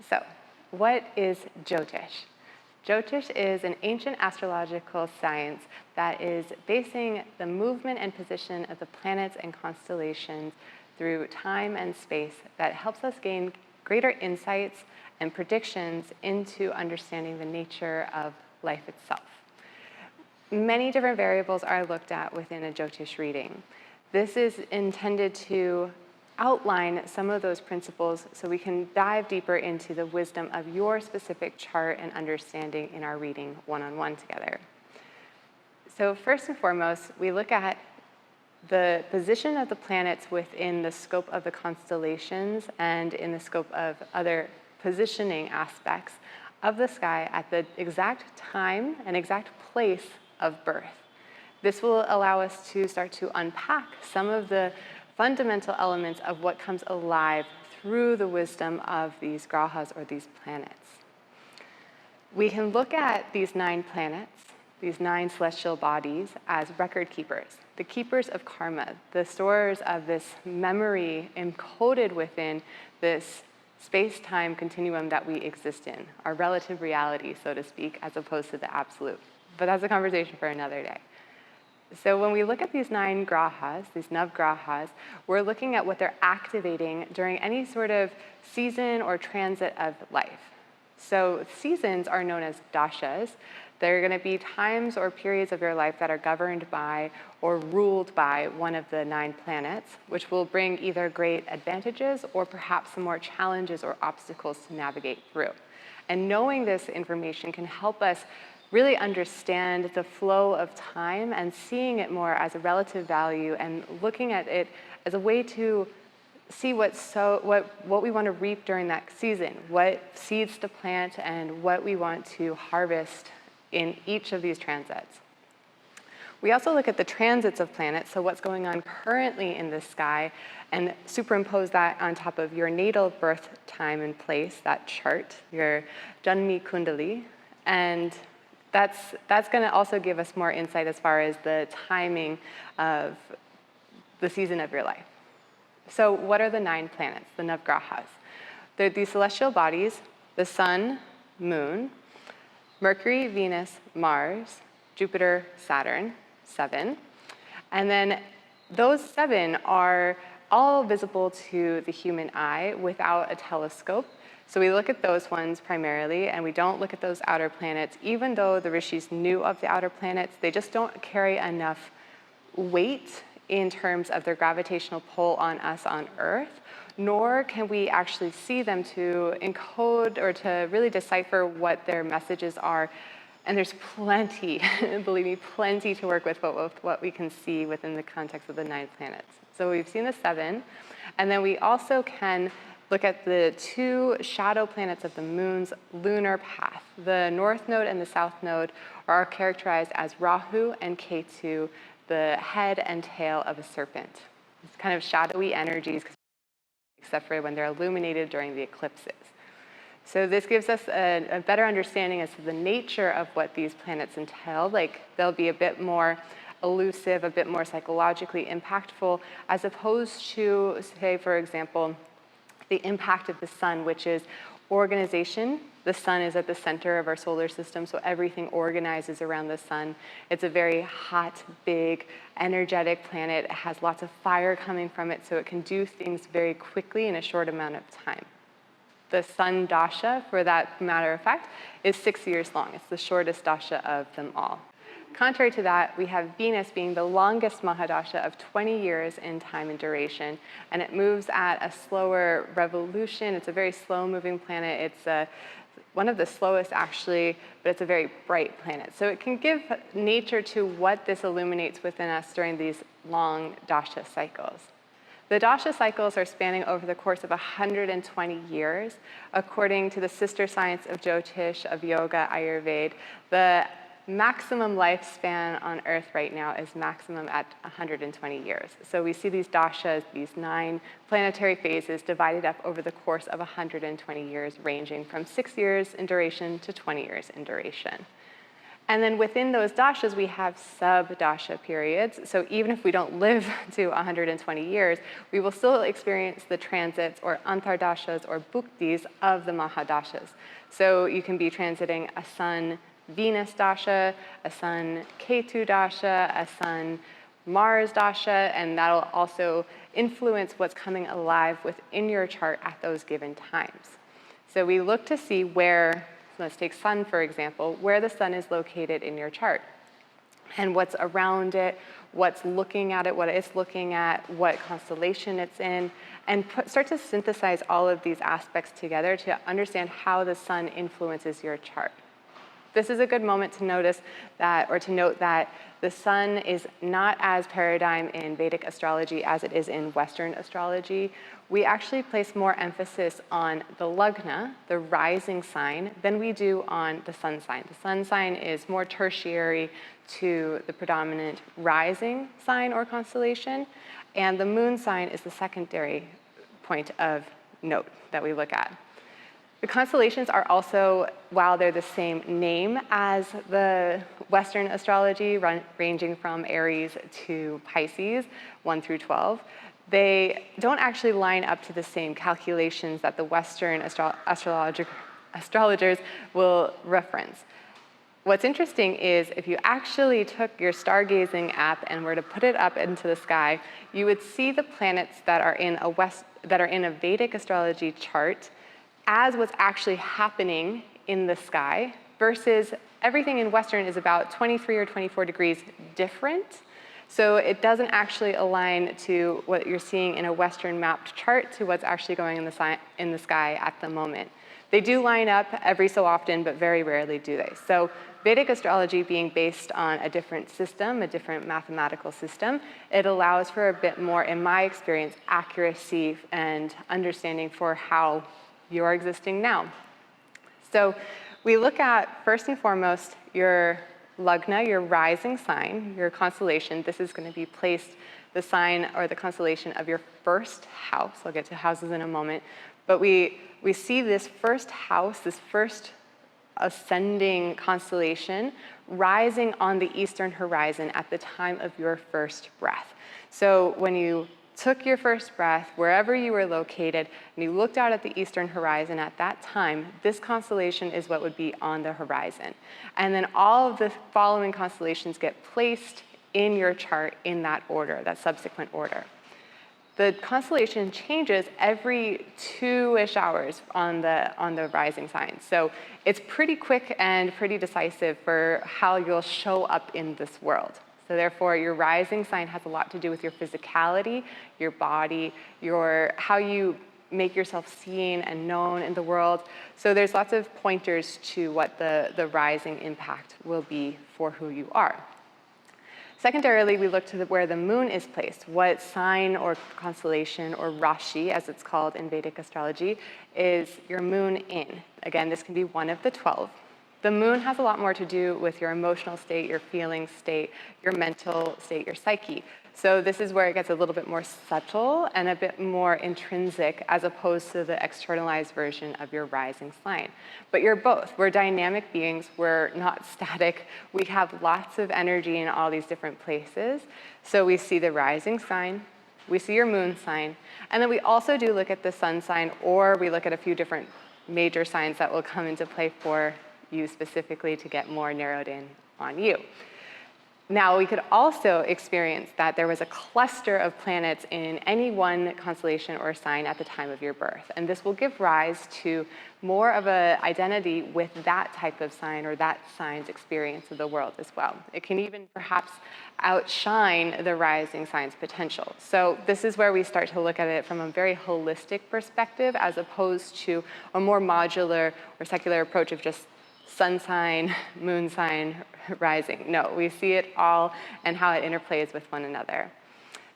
So, what is Jyotish? Jyotish is an ancient astrological science that is basing the movement and position of the planets and constellations through time and space that helps us gain greater insights and predictions into understanding the nature of life itself. Many different variables are looked at within a Jyotish reading. This is intended to outline some of those principles so we can dive deeper into the wisdom of your specific chart and understanding in our reading one-on-one together. So first and foremost, we look at the position of the planets within the scope of the constellations and in the scope of other positioning aspects of the sky at the exact time and exact place of birth. This will allow us to start to unpack some of the fundamental elements of what comes alive through the wisdom of these grahas, or these planets. We can look at these 9 planets, these 9 celestial bodies, as record keepers, the keepers of karma, the storers of this memory encoded within this space-time continuum that we exist in, our relative reality, so to speak, as opposed to the absolute. But that's a conversation for another day. So when we look at these 9 grahas, these navgrahas, we're looking at what they're activating during any sort of season or transit of life. So seasons are known as dashas. They're going to be times or periods of your life that are governed by or ruled by one of the 9 planets, which will bring either great advantages or perhaps some more challenges or obstacles to navigate through. And knowing this information can help us really understand the flow of time and seeing it more as a relative value and looking at it as a way to see what we want to reap during that season, what seeds to plant and what we want to harvest in each of these transits. We also look at the transits of planets, so what's going on currently in the sky, and superimpose that on top of your natal birth time and place, that chart, your janma kundalini, and that's going to also give us more insight as far as the timing of the season of your life. So what are the 9 planets, the navgrahas? They're these celestial bodies: the sun, moon, Mercury, Venus, Mars, Jupiter, Saturn, 7. And then those 7 are all visible to the human eye without a telescope. So we look at those ones primarily, and we don't look at those outer planets. Even though the rishis knew of the outer planets, they just don't carry enough weight in terms of their gravitational pull on us on Earth, nor can we actually see them to encode or to really decipher what their messages are. And there's plenty, believe me, plenty to work with what we can see within the context of the 9 planets. So we've seen the 7, and then we also can look at the 2 shadow planets of the moon's lunar path. The north node and the south node are characterized as Rahu and Ketu, the head and tail of a serpent. It's kind of shadowy energies, except for when they're illuminated during the eclipses. So this gives us a better understanding as to the nature of what these planets entail. Like, they'll be a bit more elusive, a bit more psychologically impactful, as opposed to, say, for example, the impact of the sun, which is organization. The sun is at the center of our solar system, so everything organizes around the sun. It's a very hot, big, energetic planet. It has lots of fire coming from it, so it can do things very quickly in a short amount of time. The sun dasha, for that matter of fact, is 6 years long. It's the shortest dasha of them all. Contrary to that, we have Venus being the longest mahadasha of 20 years in time and duration, and it moves at a slower revolution. It's a very slow-moving planet. It's one of the slowest, actually, but it's a very bright planet. So it can give nature to what this illuminates within us during these long dasha cycles. The dasha cycles are spanning over the course of 120 years. According to the sister science of Jyotish, of yoga, Ayurveda, the maximum lifespan on Earth right now is maximum at 120 years. So we see these dashas, these 9 planetary phases, divided up over the course of 120 years, ranging from 6 years in duration to 20 years in duration. And then within those dashas, we have sub-dasha periods. So even if we don't live to 120 years, we will still experience the transits or antardashas or bhuktis of the mahadashas. So you can be transiting a sun Venus dasha, a sun Ketu dasha, a sun Mars dasha, and that'll also influence what's coming alive within your chart at those given times. So we look to see where, let's take sun for example, where the sun is located in your chart and what's around it, what's looking at it, what it's looking at, what constellation it's in, and start to synthesize all of these aspects together to understand how the sun influences your chart. This is a good moment to notice that, or to note that the sun is not as paradigm in Vedic astrology as it is in Western astrology. We actually place more emphasis on the lagna, the rising sign, than we do on the sun sign. The sun sign is more tertiary to the predominant rising sign or constellation, and the moon sign is the secondary point of note that we look at. The constellations are also, while they're the same name as the Western astrology, ranging from Aries to Pisces, 1 through 12, they don't actually line up to the same calculations that the Western astrologers will reference. What's interesting is if you actually took your stargazing app and were to put it up into the sky, you would see the planets that are in a Vedic astrology chart as what's actually happening in the sky, versus everything in Western is about 23 or 24 degrees different. So it doesn't actually align to what you're seeing in a Western mapped chart to what's actually going in the sky at the moment. They do line up every so often, but very rarely do they. So Vedic astrology being based on a different system, a different mathematical system, it allows for a bit more, in my experience, accuracy and understanding for how you're existing now. So we look at, first and foremost, your lagna, your rising sign, your constellation. This is going to be placed, the sign or the constellation of your first house. I'll get to houses in a moment. But we see this first house, this first ascending constellation, rising on the eastern horizon at the time of your first breath. So when you took your first breath, wherever you were located, and you looked out at the eastern horizon at that time, this constellation is what would be on the horizon. And then all of the following constellations get placed in your chart in that order, that subsequent order. The constellation changes every 2-ish hours on the rising sign. So it's pretty quick and pretty decisive for how you'll show up in this world. So therefore, your rising sign has a lot to do with your physicality, your body, how you make yourself seen and known in the world. So there's lots of pointers to what the rising impact will be for who you are. Secondarily, we look to where the moon is placed. What sign or constellation or rashi, as it's called in Vedic astrology, is your moon in? Again, this can be one of the 12. The moon has a lot more to do with your emotional state, your feeling state, your mental state, your psyche. So this is where it gets a little bit more subtle and a bit more intrinsic as opposed to the externalized version of your rising sign. But you're both. We're dynamic beings. We're not static. We have lots of energy in all these different places. So we see the rising sign, we see your moon sign, and then we also do look at the sun sign, or we look at a few different major signs that will come into play for you specifically to get more narrowed in on you. Now, we could also experience that there was a cluster of planets in any one constellation or sign at the time of your birth. And this will give rise to more of an identity with that type of sign or that sign's experience of the world as well. It can even perhaps outshine the rising sign's potential. So this is where we start to look at it from a very holistic perspective as opposed to a more modular or secular approach of just sun sign, moon sign, rising. No, we see it all and how it interplays with one another.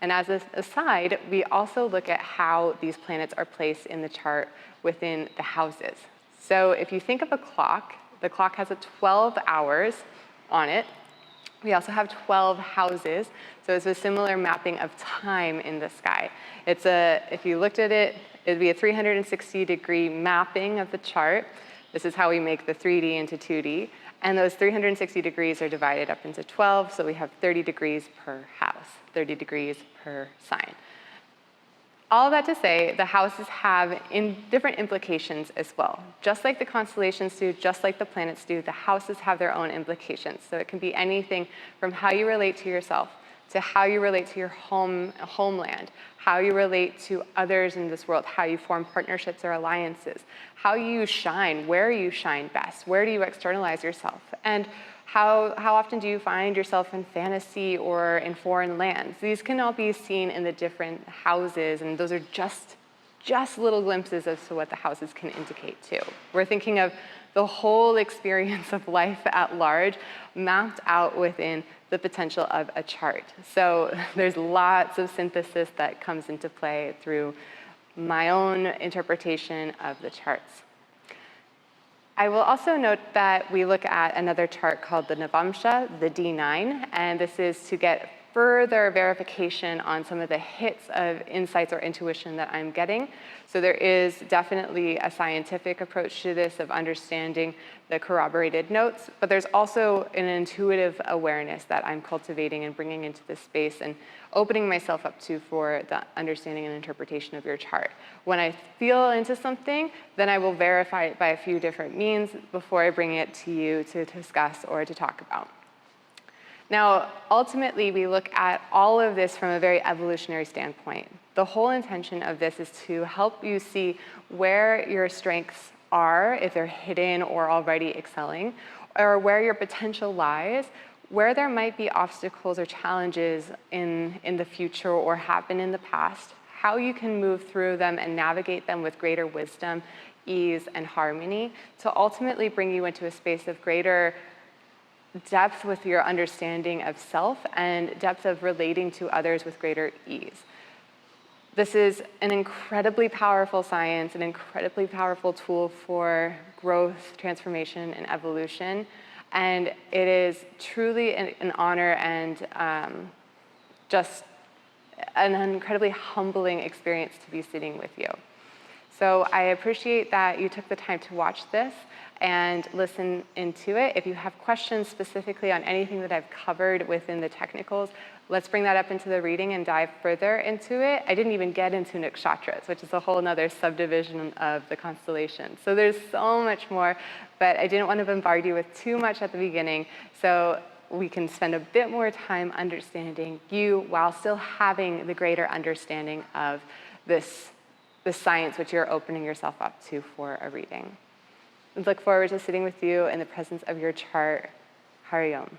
And as an aside, we also look at how these planets are placed in the chart within the houses. So if you think of a clock, the clock has 12 hours on it. We also have 12 houses, so it's a similar mapping of time in the sky. If you looked at it, it'd be a 360-degree mapping of the chart. This is how we make the 3D into 2D. And those 360 degrees are divided up into 12, so we have 30 degrees per house, 30 degrees per sign. All of that to say, the houses have different implications as well. Just like the constellations do, just like the planets do, the houses have their own implications. So it can be anything from how you relate to yourself, to how you relate to your homeland, how you relate to others in this world, how you form partnerships or alliances, how you shine, where you shine best, where do you externalize yourself, and how often do you find yourself in fantasy or in foreign lands? These can all be seen in the different houses, and those are just little glimpses as to what the houses can indicate too. We're thinking of the whole experience of life at large mapped out within the potential of a chart. So there's lots of synthesis that comes into play through my own interpretation of the charts. I will also note that we look at another chart called the Navamsha, the D9, and this is to get further verification on some of the hits of insights or intuition that I'm getting. So there is definitely a scientific approach to this of understanding the corroborated notes, but there's also an intuitive awareness that I'm cultivating and bringing into this space and opening myself up to for the understanding and interpretation of your chart. When I feel into something, then I will verify it by a few different means before I bring it to you to discuss or to talk about. Now, ultimately, we look at all of this from a very evolutionary standpoint. The whole intention of this is to help you see where your strengths are, if they're hidden or already excelling, or where your potential lies, where there might be obstacles or challenges in the future or happen in the past, how you can move through them and navigate them with greater wisdom, ease, and harmony to ultimately bring you into a space of greater depth with your understanding of self and depth of relating to others with greater ease. This is an incredibly powerful science, an incredibly powerful tool for growth, transformation, and evolution. And it is truly an honor and just an incredibly humbling experience to be sitting with you. So I appreciate that you took the time to watch this and listen into it. If you have questions specifically on anything that I've covered within the technicals, let's bring that up into the reading and dive further into it. I didn't even get into nakshatras, which is a whole other subdivision of the constellations. So there's so much more, but I didn't want to bombard you with too much at the beginning, so we can spend a bit more time understanding you while still having the greater understanding of the science which you're opening yourself up to for a reading. I look forward to sitting with you in the presence of your chart. Hari Om.